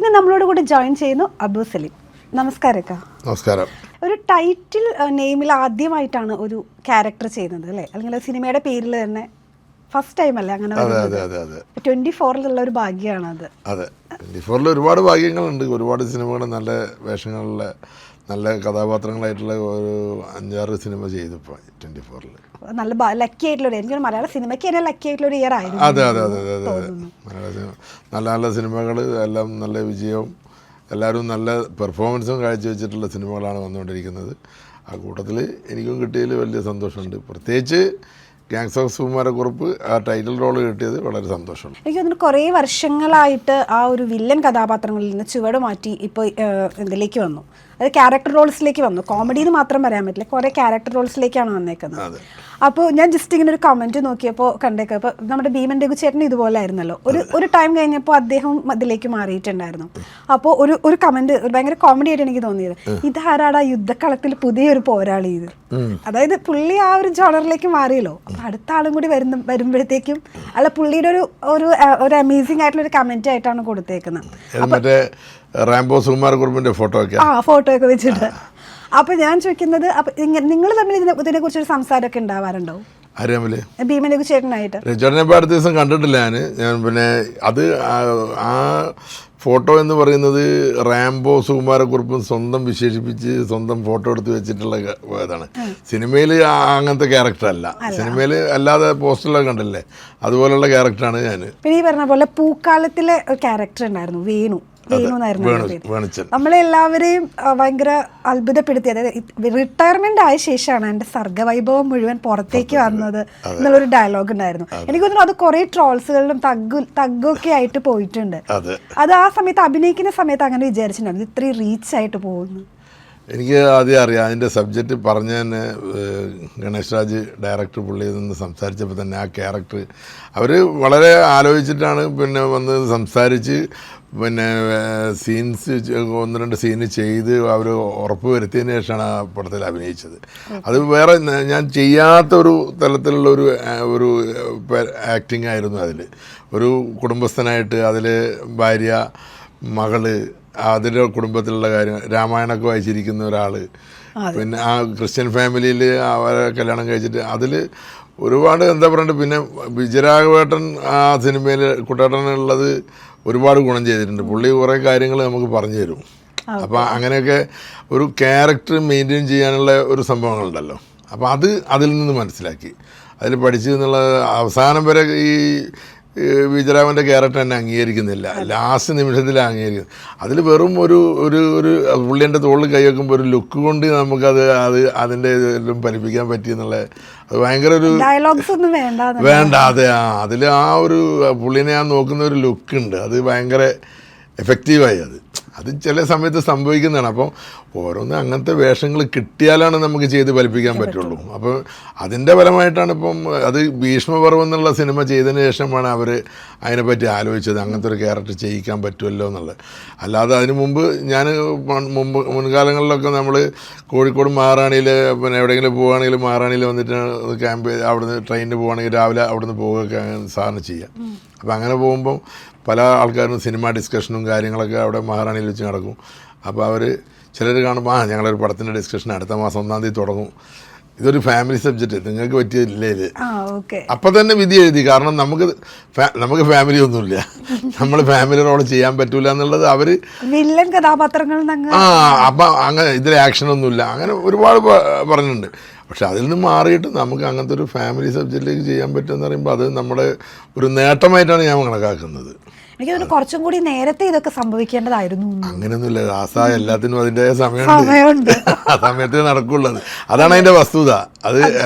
ഇന്ന് നമ്മളോട് കൂടെ ജോയിൻ ചെയ്യുന്നു അബു സലീം. നമസ്കാരം. നമസ്കാരം. ഒരു ടൈറ്റിൽ നെയിമിൽ ആദ്യമായിട്ടാണ് ഒരു ക്യാരക്ടർ ചെയ്യുന്നത് അല്ലേ? അല്ലെങ്കിൽ സിനിമയുടെ പേരിൽ തന്നെ ഫസ്റ്റ് ടൈം അല്ലേ അങ്ങനെ? 24-ലുള്ള ഒരു ഭാഗ്യമാണ് അത്. അതെ, 24-ൽ ഒരുപാട് ഭാഗ്യങ്ങളുണ്ട്. ഒരുപാട് സിനിമകൾ, നല്ല വേഷങ്ങളിലെ നല്ല കഥാപാത്രങ്ങളായിട്ടുള്ള ഒരു 5-6 സിനിമ ചെയ്തു ഇപ്പോൾ 24-ൽ. നല്ല ലക്കി ആയിട്ടുള്ള, എനിക്ക് മലയാള സിനിമയ്ക്ക് തന്നെ ലക്കി ആയിട്ടുള്ള ഒരു ഇയർ ആയിരുന്നു. അതെ അതെ അതെ അതെ അതെ മലയാള സിനിമ നല്ല നല്ല സിനിമകൾ, എല്ലാം നല്ല വിജയവും എല്ലാവരും നല്ല പെർഫോമൻസും കാഴ്ചവെച്ചിട്ടുള്ള സിനിമകളാണ് വന്നുകൊണ്ടിരിക്കുന്നത്. ആ കൂട്ടത്തിൽ എനിക്കും കിട്ടിയതിൽ വലിയ സന്തോഷമുണ്ട്. പ്രത്യേകിച്ച് ഗാങ്സ് ഓഫ് സുകുമാരക്കുറുപ്പ് ആ ടൈറ്റിൽ റോൾ കിട്ടിയത് വളരെ സന്തോഷമുണ്ട്. എനിക്ക് തോന്നുന്നു കുറേ വർഷങ്ങളായിട്ട് ആ ഒരു വില്ലൻ കഥാപാത്രങ്ങളിൽ നിന്ന് ചുവട് മാറ്റി ഇപ്പോൾ ഇതിലേക്ക് വന്നു, അത് ക്യാരക്ടർ റോൾസിലേക്ക് വന്നു. കോമഡി എന്ന് മാത്രം പറയാൻ പറ്റില്ല, കുറേ ക്യാരക്ടർ റോൾസിലേക്കാണ് വന്നേക്കുന്നത്. അപ്പോൾ ഞാൻ ജസ്റ്റ് ഇങ്ങനെ ഒരു കമൻറ്റ് നോക്കിയപ്പോൾ കണ്ടേക്കാം, അപ്പോൾ നമ്മുടെ ഭീമൻ രഘുചേട്ടൻ ഇതുപോലെ ആയിരുന്നല്ലോ, ഒരു ടൈം കഴിഞ്ഞപ്പോൾ അദ്ദേഹം അതിലേക്ക് മാറിയിട്ടുണ്ടായിരുന്നു. അപ്പോൾ ഒരു കമൻറ്റ് ഭയങ്കര കോമഡി ആയിട്ട് എനിക്ക് തോന്നിയത്, ഇതാരാടാ യുദ്ധക്കളത്തിൽ പുതിയൊരു പോരാളി ഇത്. അതായത് പുള്ളി ആ ഒരു ജോണറിലേക്ക് മാറിയല്ലോ. അപ്പം അടുത്ത ആളും കൂടി വരുമ്പോഴത്തേക്കും അല്ല, പുള്ളിയുടെ ഒരു അമേസിംഗ് ആയിട്ടുള്ള ഒരു കമൻറ്റ് ആയിട്ടാണ് കൊടുത്തേക്കുന്നത്. റാംബോ സുകുമാരക്കുറുപ്പിന്റെ ഫോട്ടോ ഒക്കെ വെച്ചിട്ട്. അപ്പൊ ഞാൻ ചോദിക്കുന്നത്, അപ്പൊ നിങ്ങൾ തമ്മിൽ ഇതിനെ കുറിച്ചൊരു സംസാരമൊക്കെ ഉണ്ടാവാറുണ്ടോ? ഭീമൻ രഘുചേട്ടനായിട്ട്? രഘുചേട്ടനെ ഇപ്പോൾ അടുത്ത ദിവസം കണ്ടിട്ടില്ല ഞാൻ. പിന്നെ അത് ആ ഫോട്ടോ എന്ന് പറയുന്നത് റാംബോ സുകുമാരക്കുറുപ്പും സ്വന്തം വിശേഷിപ്പിച്ച് സ്വന്തം ഫോട്ടോ എടുത്ത് വെച്ചിട്ടുള്ള ഇതാണ്. സിനിമയിൽ അങ്ങനത്തെ ക്യാരക്ടർ അല്ല. സിനിമയിൽ അല്ലാതെ പോസ്റ്ററിലൊക്കെ കണ്ടില്ലേ, അതുപോലുള്ള ക്യാരക്ടറാണ് ഞാൻ. പിന്നെ ഈ പറഞ്ഞ പോലെ പൂക്കാലത്തിലെ ക്യാരക്ടർ ഉണ്ടായിരുന്നു, വേണു എന്നായിരുന്നു. നമ്മളെല്ലാവരെയും ഭയങ്കര അത്ഭുതപ്പെടുത്തി. അതായത് റിട്ടയർമെന്റ് ആയ ശേഷമാണ് എൻ്റെ സർഗവൈഭവം മുഴുവൻ പുറത്തേക്ക് വന്നത് എന്നുള്ളൊരു ഡയലോഗ് ഉണ്ടായിരുന്നു. എനിക്ക് തോന്നുന്നു അത് കുറെ ട്രോൾസുകളിലും തഗ്ഗൊക്കെ ആയിട്ട് പോയിട്ടുണ്ട്. അത് ആ സമയത്ത് അഭിനയിക്കുന്ന സമയത്ത് അങ്ങനെ വിചാരിച്ചിട്ടുണ്ടായിരുന്നു ഇത്രയും റീച്ച് ആയിട്ട് പോകുന്നു. എനിക്ക് ആദ്യം അറിയാം. അതിൻ്റെ സബ്ജക്റ്റ് പറഞ്ഞ തന്നെ ഗണേഷ് രാജ് ഡയറക്ടർ പുള്ളിയിൽ നിന്ന് സംസാരിച്ചപ്പോൾ തന്നെ ആ ക്യാരക്ടർ അവർ വളരെ ആലോചിച്ചിട്ടാണ് പിന്നെ വന്ന് സംസാരിച്ച് പിന്നെ സീൻസ് 1-2 സീന് ചെയ്ത് അവർ ഉറപ്പ് വരുത്തിയതിന് ശേഷമാണ് ആ പടത്തിൽ അഭിനയിച്ചത്. അത് വേറെ ഞാൻ ചെയ്യാത്തൊരു തലത്തിലുള്ള ഒരു ആക്ടിങ് ആയിരുന്നു. അതിൽ ഒരു കുടുംബസ്ഥനായിട്ട് അതിൽ ഭാര്യ, മകള്, അതിൻ്റെ കുടുംബത്തിലുള്ള കാര്യം, രാമായണമൊക്കെ വായിച്ചിരിക്കുന്ന ഒരാൾ, പിന്നെ ആ ക്രിസ്ത്യൻ ഫാമിലിയിൽ അവരെ കല്യാണം കഴിച്ചിട്ട് അതിൽ ഒരുപാട് എന്താ പറയുക. പിന്നെ വിജയരാഘവേട്ടൻ ആ സിനിമയിൽ കുട്ടേട്ടനുള്ളത് ഒരുപാട് ഗുണം ചെയ്തിട്ടുണ്ട്. പുള്ളി കുറേ കാര്യങ്ങൾ നമുക്ക് പറഞ്ഞു തരും. അപ്പോൾ അങ്ങനെയൊക്കെ ഒരു ക്യാരക്ടർ മെയിൻറ്റെയിൻ ചെയ്യാനുള്ള ഒരു സംഭവങ്ങളുണ്ടല്ലോ. അപ്പോൾ അതിൽ നിന്ന് മനസ്സിലാക്കി, അതിൽ പഠിച്ചു എന്നുള്ള അവസാനം വരെ ഈ വിജയരാഘവൻ്റെ ക്യാരക്ടർ തന്നെ അംഗീകരിക്കുന്നില്ല. ലാസ്റ്റ് നിമിഷത്തിൽ അംഗീകരിക്കുന്നു. അതിൽ വെറും ഒരു പുള്ളിൻ്റെ തോളിൽ കൈവെക്കുമ്പോൾ ഒരു ലുക്ക് കൊണ്ട് നമുക്കത് അതിൻ്റെ എല്ലാം ഫലിപ്പിക്കാൻ പറ്റിയെന്നുള്ള, അത് ഭയങ്കര ഒരു വേണ്ട. അതെ, അതിൽ ആ ഒരു പുള്ളിനെ ഞാൻ നോക്കുന്ന ഒരു ലുക്കുണ്ട്, അത് ഭയങ്കര എഫക്റ്റീവായി. അത് ചില സമയത്ത് സംഭവിക്കുന്നതാണ്. അപ്പോൾ ഓരോന്ന് അങ്ങനത്തെ വേഷങ്ങൾ കിട്ടിയാലാണ് നമുക്ക് ചെയ്ത് ഫലിപ്പിക്കാൻ പറ്റുള്ളൂ. അപ്പോൾ അതിൻ്റെ ഫലമായിട്ടാണ് ഇപ്പം അത് ഭീഷ്മപർവ്വം എന്നുള്ള സിനിമ ചെയ്തതിന് ശേഷമാണ് അവർ അതിനെപ്പറ്റി ആലോചിച്ചത്, അങ്ങനത്തെ ഒരു ക്യാരക്ടർ ചെയ്യിക്കാൻ പറ്റുമല്ലോ എന്നുള്ളത്. അല്ലാതെ അതിന് മുമ്പ് മുൻകാലങ്ങളിലൊക്കെ നമ്മൾ കോഴിക്കോട് മഹാറാണിയിൽ പിന്നെ എവിടെയെങ്കിലും പോവുകയാണെങ്കിൽ മഹാറാണിയിൽ വന്നിട്ട് ക്യാമ്പ് അവിടുന്ന് ട്രെയിനിന് പോവുകയാണെങ്കിൽ രാവിലെ അവിടുന്ന് പോവുകയൊക്കെ സാധനം ചെയ്യാം. അപ്പോൾ അങ്ങനെ പോകുമ്പം പല ആൾക്കാരും സിനിമ ഡിസ്കഷനും കാര്യങ്ങളൊക്കെ അവിടെ മഹാറാണിയിൽ വെച്ച് നടക്കും. അപ്പോൾ അവർ ചിലർ കാണുമ്പോൾ ഞങ്ങളൊരു പടത്തിൻ്റെ ഡിസ്കഷൻ അടുത്ത മാസം 1-ാം തീയതി തുടങ്ങും, ഇതൊരു ഫാമിലി സബ്ജക്റ്റ്, നിങ്ങൾക്ക് പറ്റിയില്ലേ ഇത്. അപ്പം തന്നെ വിധി എഴുതി. കാരണം നമുക്ക് ഫാമിലി ഒന്നുമില്ല, നമ്മൾ ഫാമിലി റോൾ ചെയ്യാൻ പറ്റൂല എന്നുള്ളത് അവർ വില്ലൻ കഥാപാത്രങ്ങൾ അപ്പം അങ്ങനെ ഇതിൽ ആക്ഷനൊന്നുമില്ല, അങ്ങനെ ഒരുപാട് പറഞ്ഞിട്ടുണ്ട്. പക്ഷെ അതിൽ നിന്ന് മാറിയിട്ട് നമുക്ക് അങ്ങനത്തെ ഒരു ഫാമിലി സബ്ജക്റ്റിലേക്ക് ചെയ്യാൻ പറ്റുമെന്ന് പറയുമ്പോൾ അത് നമ്മുടെ ഒരു നേട്ടമായിട്ടാണ് ഞാൻ കണക്കാക്കുന്നത്. എനിക്ക് തോന്നുന്നു കുറച്ചും കൂടി നേരത്തെ ഇതൊക്കെ സംഭവിക്കേണ്ടതായിരുന്നു. അങ്ങനെയൊന്നുമില്ല, എല്ലാത്തിനും അതിൻ്റെ സമയമുണ്ട്, ആ സമയത്തേ നടക്കുള്ളത്. അതാണ് അതിൻ്റെ വസ്തുത. അത്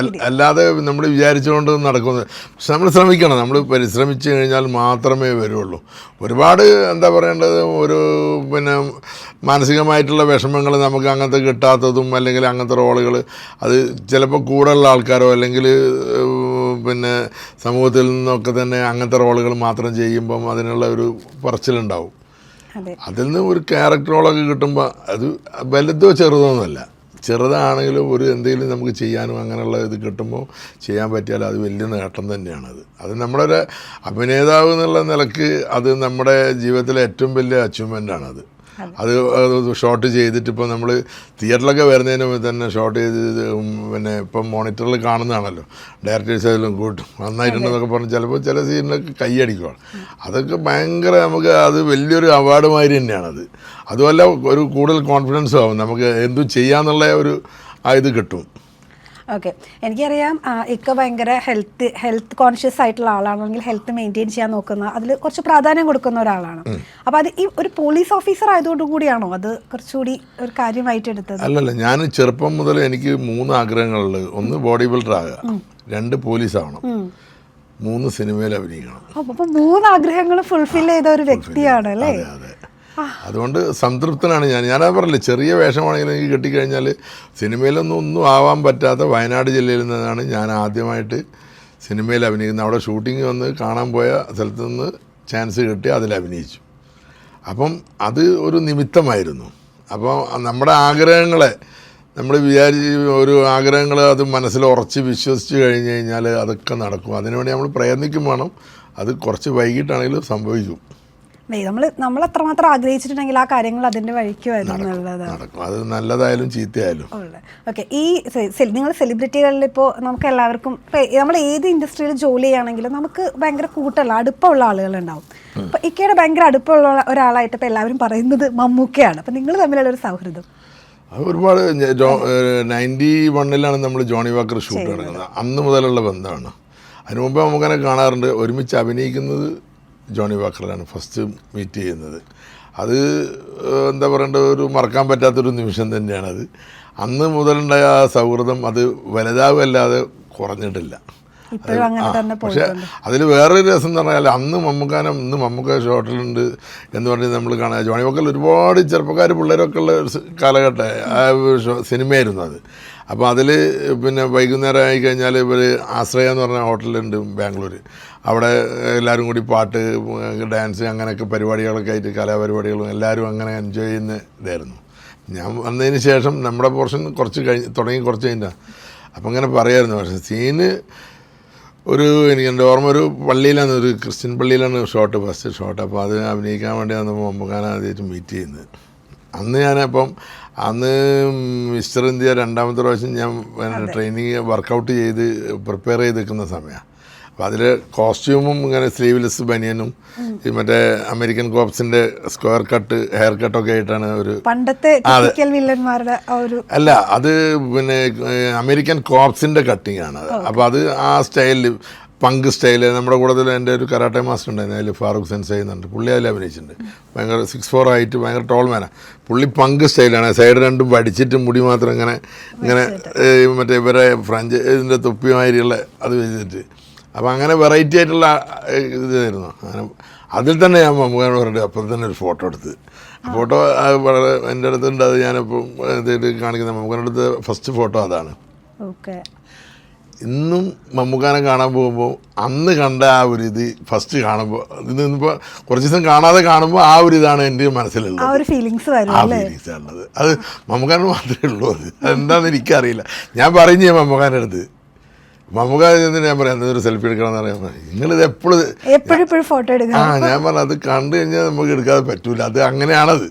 അല്ലാതെ നമ്മൾ വിചാരിച്ചുകൊണ്ട് നടക്കുന്നത്. പക്ഷെ നമ്മൾ ശ്രമിക്കണം, നമ്മൾ പരിശ്രമിച്ചു കഴിഞ്ഞാൽ മാത്രമേ വരുള്ളൂ. ഒരുപാട് എന്താ പറയേണ്ടത്, പിന്നെ മാനസികമായിട്ടുള്ള വിഷമങ്ങൾ നമുക്ക് അങ്ങനത്തെ കിട്ടാത്തതും അല്ലെങ്കിൽ അങ്ങനത്തെ റോളുകൾ അത് ചിലപ്പോൾ കൂടെയുള്ള ആൾക്കാരോ അല്ലെങ്കിൽ പിന്നെ സമൂഹത്തിൽ നിന്നൊക്കെ തന്നെ അങ്ങനത്തെ റോളുകൾ മാത്രം ചെയ്യുമ്പം അതിനുള്ള ഒരു പറച്ചിലുണ്ടാവും. അതിൽ നിന്ന് ഒരു ക്യാരക്ടർ റോളൊക്കെ കിട്ടുമ്പോൾ അത് വലുതോ ചെറുതോന്നല്ല, ചെറുതാണെങ്കിലും ഒരു എന്തെങ്കിലും നമുക്ക് ചെയ്യാനും അങ്ങനെയുള്ള ഇത് കിട്ടുമ്പോൾ ചെയ്യാൻ പറ്റിയാൽ അത് വലിയ നേട്ടം തന്നെയാണത്. അത് നമ്മുടെ ഒരു അഭിനേതാവ് എന്നുള്ള നിലക്ക് അത് നമ്മുടെ ജീവിതത്തിലെ ഏറ്റവും വലിയ അച്ചീവ്മെൻ്റാണത്. അത് ഷോട്ട് ചെയ്തിട്ട് ഇപ്പോൾ നമ്മൾ തിയേറ്ററിലൊക്കെ വരുന്നതിന് മുമ്പ് തന്നെ ഷോട്ട് ചെയ്ത് പിന്നെ ഇപ്പം മോണിറ്ററിൽ കാണുന്നതാണല്ലോ, ഡയറക്ടേഴ്സ് ആയാലും കൂട്ടും നന്നായിട്ടുണ്ടെന്നൊക്കെ പറഞ്ഞ് ചിലപ്പോൾ ചില സീനിലൊക്കെ കൈയടിക്കുകയാണ്. അതൊക്കെ ഭയങ്കര നമുക്ക് അത് വലിയൊരു അവാർഡ് മാതിരി തന്നെയാണത്. അതുമല്ല ഒരു കൂടുതൽ കോൺഫിഡൻസും ആവും, നമുക്ക് എന്തും ചെയ്യാന്നുള്ള ഒരു ഇത് കിട്ടും. ഓക്കെ, എനിക്കറിയാം ഇക്ക ഭയങ്കര ഹെൽത്ത് കോൺഷ്യസ് ആയിട്ടുള്ള ആളാണ്, അല്ലെങ്കിൽ ഹെൽത്ത് മെയിൻറ്റെയിൻ ചെയ്യാൻ നോക്കുന്ന, അതിൽ കുറച്ച് പ്രാധാന്യം കൊടുക്കുന്ന ഒരാളാണ്. അപ്പോൾ അത് ഈ ഒരു പോലീസ് ഓഫീസർ ആയതുകൊണ്ട് കൂടിയാണോ അത് കുറച്ചുകൂടി ഒരു കാര്യമായിട്ട് എടുത്തത്? അല്ലല്ല, ഞാൻ ചെറുപ്പം മുതൽ എനിക്ക് 3 ആഗ്രഹങ്ങളുള്ളത്. 1 ബോഡി ബിൽഡർ ആകുക, 2 പോലീസ് ആവണം, 3 സിനിമയിൽ അഭിനയിക്കണം. അപ്പോൾ 3 ആഗ്രഹങ്ങൾ ഫുൾഫിൽ ചെയ്ത ഒരു വ്യക്തിയാണ് അല്ലേ? അതെ, അതുകൊണ്ട് സംതൃപ്തനാണ് ഞാനത് പറഞ്ഞില്ലേ, ചെറിയ വേഷമാണെങ്കിലും എനിക്ക് കിട്ടിക്കഴിഞ്ഞാൽ ഒന്നും ആവാൻ പറ്റാത്ത വയനാട് ജില്ലയിൽ നിന്നാണ് ഞാൻ ആദ്യമായിട്ട് സിനിമയിൽ അഭിനയിക്കുന്നത്. അവിടെ ഷൂട്ടിംഗ് വന്ന് കാണാൻ പോയ സ്ഥലത്ത് നിന്ന് ചാൻസ് കിട്ടി, അതിൽ അഭിനയിച്ചു. അപ്പം അത് ഒരു നിമിത്തമായിരുന്നു. അപ്പോൾ നമ്മുടെ ആഗ്രഹങ്ങളെ നമ്മൾ ഒരു ആഗ്രഹങ്ങൾ അത് മനസ്സിൽ ഉറച്ച് വിശ്വസിച്ച് കഴിഞ്ഞ് കഴിഞ്ഞാൽ അതൊക്കെ നടക്കും. അതിനുവേണ്ടി നമ്മൾ പ്രയത്നിക്കും വേണം. അത് കുറച്ച് വൈകിട്ടാണെങ്കിലും സംഭവിക്കും. നമ്മൾ എത്രമാത്രം ആഗ്രഹിച്ചിട്ടുണ്ടെങ്കിൽ ആ കാര്യങ്ങൾ അതിന്റെ വഴിക്ക് വരും എന്നുള്ളതാണ്. അത് നല്ലതായാലും ചീത്തയായാലും. ഓക്കെ, ഈ നിങ്ങൾ സെലിബ്രിറ്റികളിൽ ഇപ്പോൾ നമുക്ക് എല്ലാവർക്കും നമ്മൾ ഏത് ഇൻഡസ്ട്രിയിൽ ജോലി ചെയ്യുകയാണെങ്കിലും നമുക്ക് ഭയങ്കര അടുപ്പമുള്ള ആളുകളുണ്ടാവും. അപ്പോൾ ഇക്കയുടെ ഭയങ്കര അടുപ്പമുള്ള ഒരാളായിട്ട് ഇപ്പോൾ എല്ലാവരും പറയുന്നത് മമ്മൂക്കയാണ്. അപ്പോൾ നിങ്ങൾ തമ്മിലുള്ള ഒരു സൗഹൃദം അത് ഒരുപാട് 91 നമ്മൾ ജോണി വാക്കർ ഷൂട്ട് നടക്കുന്നത്, അന്ന് മുതലുള്ള ബന്ധമാണ്. അതിനു മുമ്പ് നമുക്കങ്ങനെ കാണാറുണ്ട്. ഒരുമിച്ച് അഭിനയിക്കുന്നത് ജോണി വാക്കറിലാണ് ഫസ്റ്റ് മീറ്റ് ചെയ്യുന്നത്. അത് എന്താ പറയേണ്ടത്, ഒരു മറക്കാൻ പറ്റാത്തൊരു നിമിഷം തന്നെയാണത്. അന്ന് മുതലുണ്ടായ ആ സൗഹൃദം അത് വലുതാവല്ലാതെ കുറഞ്ഞിട്ടില്ല. പക്ഷെ അതിൽ വേറൊരു രസം എന്ന് പറഞ്ഞാൽ ഇന്ന് മമ്മൂക്ക ഷോട്ടിലുണ്ട് എന്ന് പറഞ്ഞ് നമ്മൾ കാണാം. ജോണി വാക്കറിൽ ഒരുപാട് ചെറുപ്പക്കാർ പിള്ളേരൊക്കെ ഉള്ള കാലഘട്ടം സിനിമയായിരുന്നു അത്. അപ്പോൾ അതിൽ പിന്നെ വൈകുന്നേരം ആയി കഴിഞ്ഞാൽ ഇവർ ആശ്രയ എന്ന് പറഞ്ഞ ഹോട്ടലുണ്ട് ബാംഗ്ലൂർ. അവിടെ എല്ലാവരും കൂടി പാട്ട്, ഡാൻസ്, അങ്ങനെയൊക്കെ പരിപാടികളൊക്കെ ആയിട്ട് കലാപരിപാടികളും എല്ലാവരും അങ്ങനെ എൻജോയ് ചെയ്യുന്ന ഇതായിരുന്നു. ഞാൻ വന്നതിന് ശേഷം നമ്മുടെ പോർഷൻ കുറച്ച് കഴിഞ്ഞാൽ അപ്പം അങ്ങനെ പറയായിരുന്നു. പക്ഷേ സീന് എനിക്ക് എൻ്റെ ഓർമ്മ ഒരു പള്ളിയിലാണ്, ഒരു ക്രിസ്ത്യൻ പള്ളിയിലാണ് ഫസ്റ്റ് ഷോട്ട്. അപ്പോൾ അത് അഭിനയിക്കാൻ വേണ്ടി വന്നപ്പോൾ മമ്മൂക്കാനെ ആദ്യമായിട്ട് മീറ്റ് ചെയ്യുന്നത്. അന്ന് മിസ്റ്റർ ഇന്ത്യ 2ാമത്തെ പ്രാവശ്യം ഞാൻ ട്രെയിനിങ് വർക്കൗട്ട് ചെയ്ത് പ്രിപ്പയർ ചെയ്ത് നിൽക്കുന്ന സമയമാണ്. അപ്പോൾ അതിൽ കോസ്റ്റ്യൂമും ഇങ്ങനെ സ്ലീവ്ലെസ് ബനിയനും ഈ മറ്റേ അമേരിക്കൻ കോപ്സിൻ്റെ സ്ക്വയർ കട്ട് ഹെയർ കട്ടൊക്കെ ആയിട്ടാണ് ഒരു പണ്ടത്തെ വില്ലന്മാരുടെ അല്ല, അത് പിന്നെ അമേരിക്കൻ കോപ്സിൻ്റെ കട്ടിങ് ആണ്. അപ്പോൾ അത് ആ സ്റ്റൈലിൽ പങ്ക് സ്റ്റൈല്. നമ്മുടെ കൂട്ടത്തിൽ എൻ്റെ ഒരു കരാട്ടെ മാസ്റ്റർ ഉണ്ടായിരുന്നു, അതിൽ ഫാറൂഖ് സെൻസ് ചെയ്യുന്നുണ്ട്. പുള്ളി അതിൽ അഭിനയിച്ചിട്ടുണ്ട്. ഭയങ്കര 6'4" ഹൈറ്റ്, ഭയങ്കര ടോൾ മാനാണ് പുള്ളി. പങ്ക് സ്റ്റൈലാണ്, സൈഡ് രണ്ടും വടിച്ചിട്ട് മുടി മാത്രം ഇങ്ങനെ മറ്റേ ഇവരെ ഫ്രഞ്ച് ഇതിൻ്റെ തൊപ്പിമാതിരിയുള്ള അത് വെച്ചിട്ട്. അപ്പോൾ അങ്ങനെ വെറൈറ്റി ആയിട്ടുള്ള ഇതായിരുന്നു. അങ്ങനെ അതിൽ തന്നെ ഞാൻ മമ്മൂക്കാനോട് പറഞ്ഞിട്ട് അപ്പം തന്നെ ഒരു ഫോട്ടോ എടുത്ത്. ഫോട്ടോ വളരെ എൻ്റെ അടുത്തുണ്ട്. അത് ഞാനിപ്പം ഇതായിട്ട് കാണിക്കുന്ന മമ്മൂക്കാനോട് എടുത്ത ഫസ്റ്റ് ഫോട്ടോ അതാണ്. ഇന്നും മമ്മൂക്കാനെ കാണാൻ പോകുമ്പോൾ അന്ന് കണ്ട ആ ഒരു ഇത് ഫസ്റ്റ് കാണുമ്പോൾ, ഇതിപ്പോൾ കുറച്ച് ദിവസം കാണാതെ കാണുമ്പോൾ ആ ഒരു ഇതാണ് എൻ്റെ മനസ്സിലുള്ളത്. ആ ഫീലിങ്സ് ആണത്. അത് മമ്മൂക്കാനോട് മാത്രമേ ഉള്ളൂ. അത് എന്താണെന്ന് എനിക്കറിയില്ല. ഞാൻ പറയും ചെയ്യാം മമ്മൂക്കാൻ്റെ അടുത്ത്. മമ്മൂക്ക ഞാൻ പറയാം എന്തൊരു സെൽഫി എടുക്കണം എന്ന് പറയാൻ, നിങ്ങളിത് എപ്പോഴും ഫോട്ടോ എടുക്കുക. ഞാൻ പറഞ്ഞു അത് കണ്ടു കഴിഞ്ഞാൽ നമുക്ക് എടുക്കാതെ പറ്റൂല, അത് അങ്ങനെയാണത്.